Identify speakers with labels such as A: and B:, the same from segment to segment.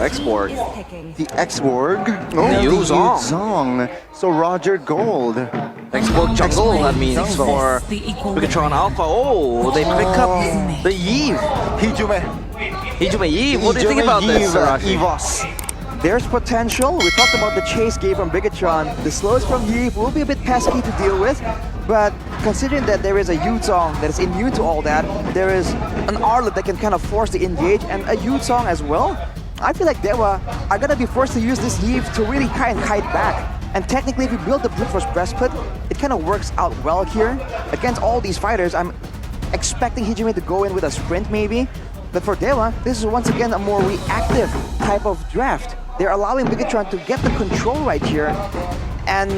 A: X-Borg.
B: The X-Borg?
A: The Yu-Zong.
B: Yu-Zong. So Roger Gold.
A: X-Borg jungle, that means, for BIGETRON Alpha. Oh, they pick up the Eve.
B: Hijume
A: Eve. What do you think about this, Arashi?
B: Evos.
C: There's potential. We talked about the chase game from BIGETRON. The slows from Eve will be a bit pesky to deal with, but considering that there is a Yu-Zong that is immune to all that, there is an Arlet that can kind of force the engage, and a Yu-Zong as well. I feel like DEWA are gonna be forced to use this Eve to really kind of kite back. And technically, if you build the Brute Force Breastplate, it kind of works out well here. Against all these fighters, I'm expecting Hijume to go in with a sprint maybe. But for DEWA, this is once again a more reactive type of draft. They're allowing BIGETRON to get the control right here. And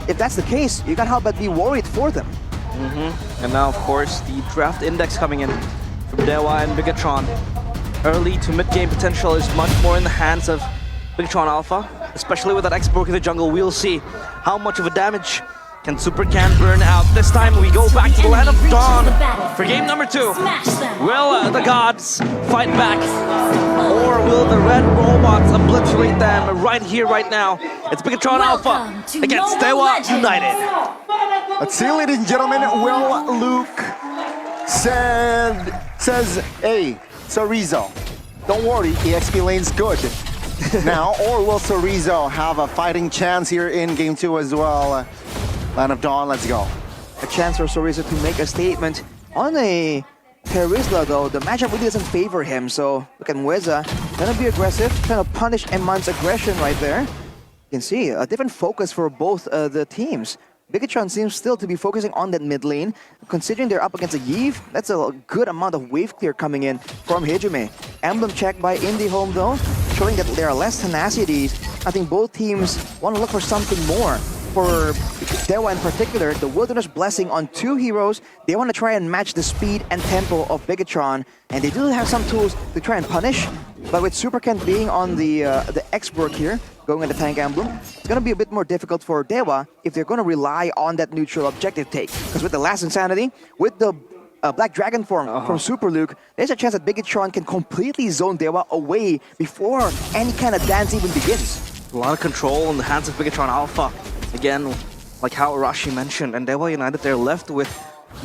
C: if that's the case, you can't help but be worried for them.
A: And now, of course, the draft index coming in from DEWA and BIGETRON. Early to mid-game potential is much more in the hands of BIGETRON Alpha, especially with that X-Borg in the jungle. We'll see how much of a damage can SuperCan burn out. This time we go back to the Land of Dawn for game number 2. Will the gods fight back? Or will the red robots obliterate them right here, right now? It's BIGETRON Alpha against DEWA United.
B: Let's see, ladies and gentlemen, Will Luke says, hey, Sorizo, don't worry, EXP lane's good. Now, or will Sorizo have a fighting chance here in game 2 as well? Land of Dawn, let's go.
C: A chance for Sorizo to make a statement on a Terizla though. The matchup really doesn't favor him, so look at Mweza, gonna be aggressive, trying to punish Eman's aggression right there. You can see a different focus for both the teams. BIGETRON seems still to be focusing on that mid lane. Considering they're up against a Yve, that's a good amount of wave clear coming in from Hijume. Emblem check by INDIHOME though, showing that there are less tenacities. I think both teams want to look for something more. For DEWA in particular, the Wilderness Blessing on 2 heroes, they want to try and match the speed and tempo of BIGETRON, and they do have some tools to try and punish. But with SuperCan being on the X-Borg here, going in the tank emblem, it's going to be a bit more difficult for DEWA if they're going to rely on that neutral objective take. Because with the last Insanity, with the Black Dragon form from Super Luke, there's a chance that BIGETRON can completely zone DEWA away before any kind of dance even begins.
A: A lot of control in the hands of BIGETRON Alpha. Again, like how Arashi mentioned, and DEWA United, they're left with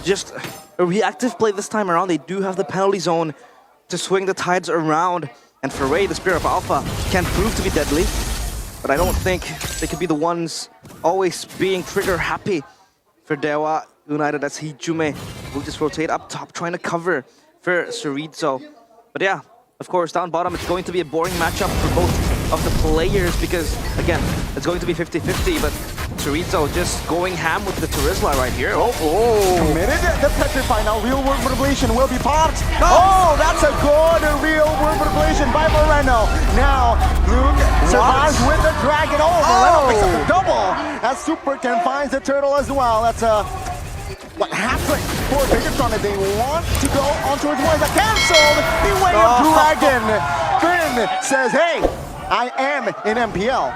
A: just a reactive play this time around. They do have the penalty zone to swing the tides around. And for Ray, the Spear of Alpha can prove to be deadly. But I don't think they could be the ones always being trigger happy for DEWA United, as Hijume will just rotate up top, trying to cover for Sorizo. But yeah, of course, down bottom, it's going to be a boring matchup for both of the players because, again, it's going to be 50-50, but Sorizo just going ham with the Terizla right here.
B: Committed the Petrify. Now Real World Manipulation will be popped. Oh, that's a good Real World Manipulation by Moreno. Now Luke survives with the Dragon. Oh, Moreno picks up the double as SuperCan finds the turtle as well. That's a hat-trick for BIGETRON if they want to go on towards Mweza. Cancelled! Beware of Dragon! Finn says, hey, I am in MPL.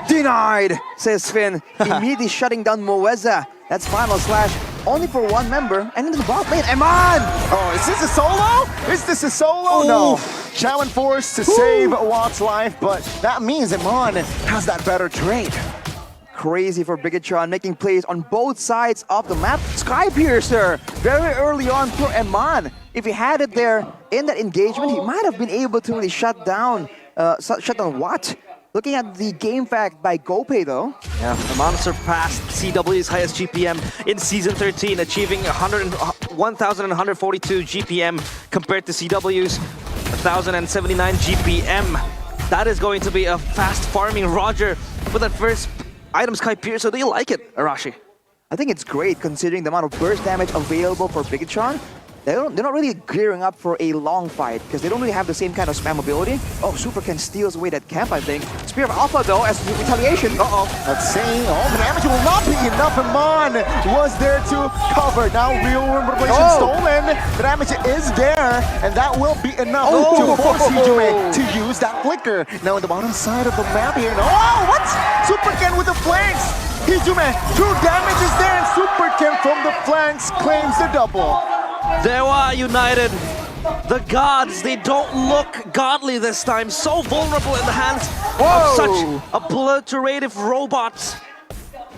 C: Denied, says Finn, immediately shutting down Mweza. That's final slash only for one member, and in the bot lane, Eman!
B: Oh, is this a solo? Is this a solo? Ooh. No. Shaman forced to save Watt's life, but that means Eman has that better trade.
C: Crazy for BIGETRON, making plays on both sides of the map. Sky Piercer, very early on for Eman. If he had it there in that engagement, he might have been able to really shut down Watt. Looking at the game fact by GoPay though.
A: Yeah, Eman surpassed CW's highest GPM in Season 13, achieving 1,142 GPM compared to CW's 1,079 GPM. That is going to be a fast farming Roger with that first item Sky Pierce. So do you like it, Arashi?
C: I think it's great considering the amount of burst damage available for BIGETRON. They're not really gearing up for a long fight because they don't really have the same kind of spam ability. Oh, SuperCan steals away that camp, I think. Spear of Alpha, though, as retaliation.
B: Let's see. Oh, the damage will not be enough. Eman was there to cover. Now, Real World Manipulation stolen. The damage is there, and that will be enough to force Hijume to use that flicker. Now, on the bottom side of the map here. Oh, what? SuperCan with the flanks. Hijume, 2 damage is there, and SuperCan from the flanks claims the double.
A: DEWA United The gods, they don't look godly this time. So vulnerable in the hands
C: Whoa.
A: of such obliterative robots.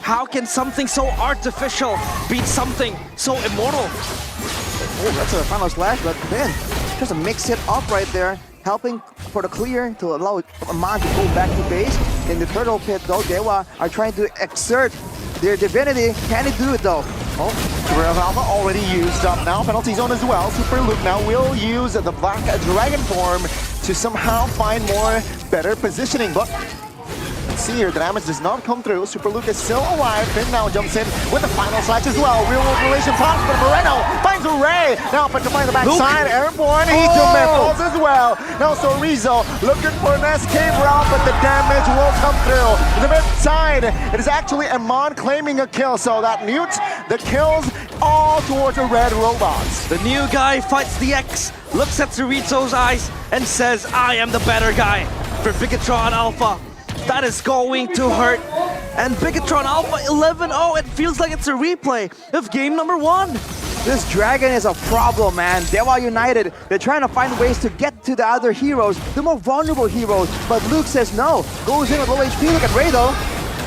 A: How can something so artificial beat something so immortal?
C: Oh, that's a final slash, but then just a mix it up right there, helping for the clear to allow Aman to go back to base. In the turtle pit though, DEWA are trying to exert their divinity. Can he do it though?
B: Oh, Real Alpha already used up now. Penalty zone as well. Super Luke now will use the Black Dragon form to somehow find more better positioning. But let's see here, the damage does not come through. Super Luke is still alive. Finn now jumps in with the final slash as well. Real world relation pops, but Moreno finds a Ray. Now petrifying the backside, airborne. He falls as well. Now Sorizo looking for an escape route, but the damage will come through. The mid side, it is actually Amon claiming a kill, so that mutes the kills all towards the red robots.
A: The new guy fights the X, looks at Chorizo's eyes, and says, I am the better guy for Bigetron Alpha. That is going to hurt. And Bigetron Alpha 11-0, it feels like it's a replay of game number 1.
C: This dragon is a problem, man. DEWA United, they're trying to find ways to get to the other heroes, the more vulnerable heroes. But Luke says no. Goes in with low HP. Look at Ray though.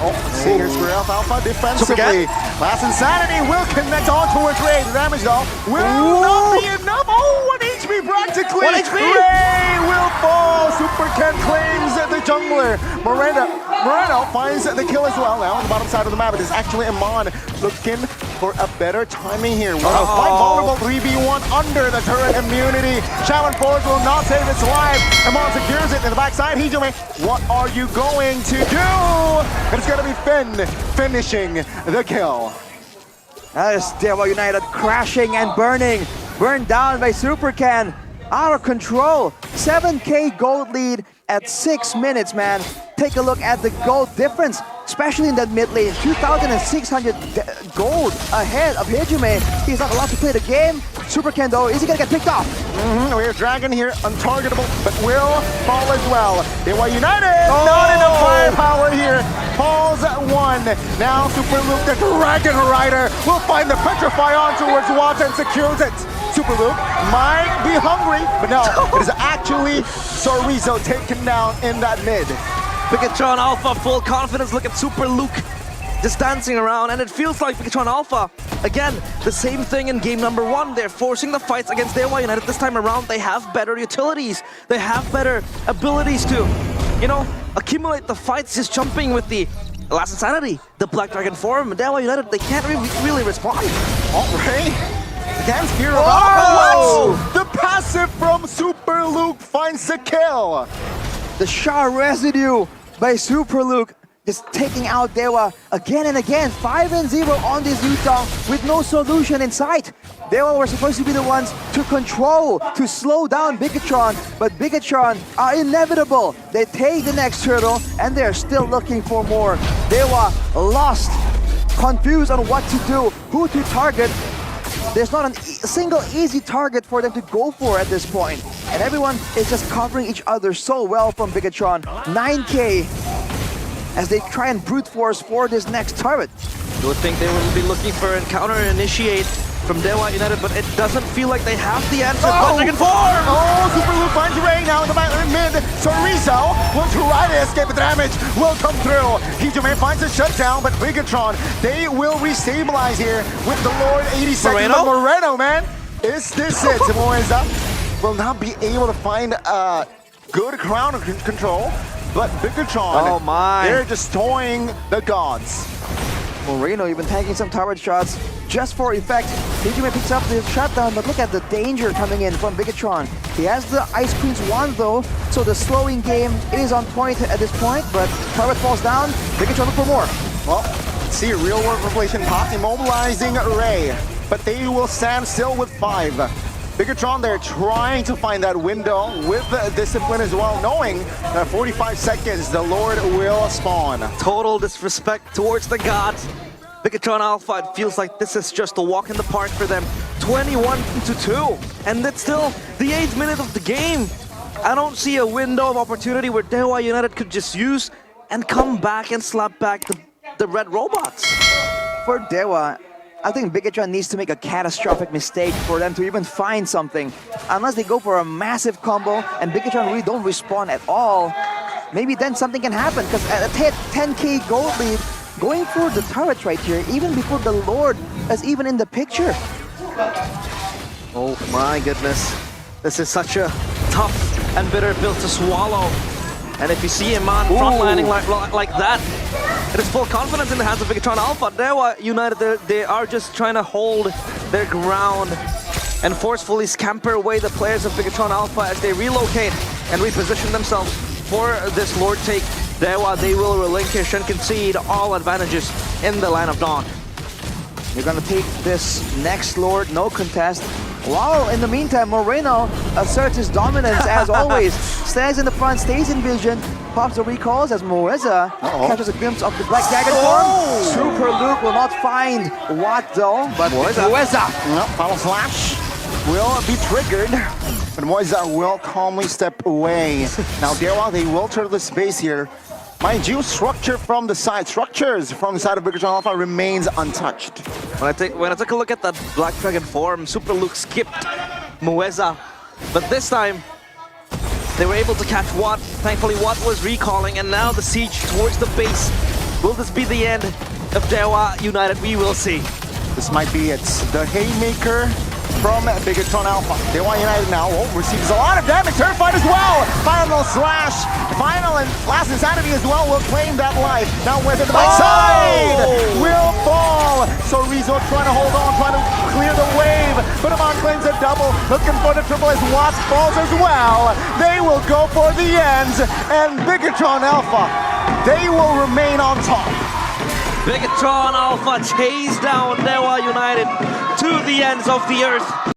B: Oh, see here's Real Alpha defensively. Last Insanity will connect on towards Ray. The damage though will not be enough. Oh, 1 HP practically.
A: 1 HP.
B: Ray will fall. Super Ken claims the jungler. Moreno finds the kill as well. Now on the bottom side of the map, it is actually Amon looking for a better timing here. Quite vulnerable 3v1 under the turret immunity. Shaman Forge will not save its life. Amon secures it in the backside. Hijime, what are you going to do? It's gonna be Finn finishing the kill.
C: That is DEWA United crashing and burning. Burned down by Super Ken. Out of control. 7K gold lead at 6 minutes, man. Take a look at the gold difference, especially in that mid lane. 2,600 gold ahead of Hijime. He's not allowed to play the game. Super Ken though, is he gonna get picked off?
B: We have Dragon here, untargetable, but will fall as well. DEWA United, not enough firepower here. Falls at 1. Now Super Luke, the Dragon Rider, will find the Petrify on towards Watts and secures it. Super Luke might be hungry, but no, it is actually Sorizo taken down in that mid.
A: Bigetron Alpha, full confidence. Look at Super Luke just dancing around, and it feels like Bigetron Alpha, again, the same thing in game number 1. They're forcing the fights against DEWA United. This time around, they have better utilities. They have better abilities to, you know, accumulate the fights, just jumping with the Last Insanity, the Black Dragon form. DEWA United, they can't really respond.
B: All right. Against Hero Alpha. The passive from Super Luke finds the kill.
C: The Shah residue by Super Luke just taking out DEWA again and again. 5-0 on this Utah with no solution in sight. DEWA were supposed to be the ones to control, to slow down Bigetron, but Bigetron are inevitable. They take the next turtle and they're still looking for more. DEWA lost, confused on what to do, who to target. There's not a single easy target for them to go for at this point. And everyone is just covering each other so well from Bigetron. 9K as they try and brute force for this next turret.
A: You would think they would be looking for a counter initiate from DEWA United, but it doesn't feel like they have the answer. Black Dragon form!
B: Oh, Super Luke finds Ray now in the back mid. Sorizo will try to escape, but the damage will come through. Hijime finds a shutdown, but Bigetron, they will restabilize here with the Lord 80 seconds. But Moreno, man, is this it? Moeza will not be able to find a good crown control, but Bigetron, they're just toying the gods.
C: Moreno even taking some turret shots just for effect. Hijime picks up the shutdown, but look at the danger coming in from Bigetron. He has the Ice Queen's wand though, so the slowing game is on point at this point, but turret falls down, Bigetron look for more.
B: Well, see real world revelation pop immobilizing Ray, but they will stand still with 5. Bigetron, they're trying to find that window with discipline as well, knowing that 45 seconds the Lord will spawn.
A: Total disrespect towards the gods. Bigetron Alpha, it feels like this is just a walk in the park for them. 21-2, and it's still the 8th minute of the game. I don't see a window of opportunity where DEWA United could just use and come back and slap back the red robots.
C: For DEWA, I think BIGETRON needs to make a catastrophic mistake for them to even find something. Unless they go for a massive combo and BIGETRON really don't respond at all, maybe then something can happen. Because at a 10k gold lead, going for the turrets right here, even before the Lord is even in the picture.
A: Oh my goodness. This is such a tough and bitter pill to swallow. And if you see a man frontlining like that, it is full confidence in the hands of BIGETRON Alpha. DEWA United, they are just trying to hold their ground and forcefully scamper away the players of BIGETRON Alpha as they relocate and reposition themselves for this Lord take. DEWA, they will relinquish and concede all advantages in the Line of Dawn.
C: They're gonna take this next Lord, no contest. While in the meantime, Moreno asserts his dominance as always. Stands in the front, stays in vision, pops the recalls as Moeza catches a glimpse of the Black Dragon form. Super Luke will not find Watt though, but Moeza.
B: No, Final Flash will be triggered, but Moeza will calmly step away. Now DEWA, they will turn the space here. Mind you, structures from the side of BIGETRON Alpha remains untouched.
A: When I took a look at that Black Dragon form, Super Luke skipped Moeza, but this time they were able to catch Watt. Thankfully, Watt was recalling, and now the siege towards the base. Will this be the end of DEWA United? We will see.
B: This might be it. The haymaker from BIGETRON Alpha. DEWA United now receives a lot of damage. Terrified as well. Final slash. Final and last insanity as well will claim that life. Now with the backside will fall. So Rizzo trying to hold on, trying to clear the wave. But Amon claims a double. Looking for the triple as Watts falls as well. They will go for the ends. And BIGETRON Alpha, they will remain on top.
A: BIGETRON Alpha chase down DEWA United to the ends of the earth.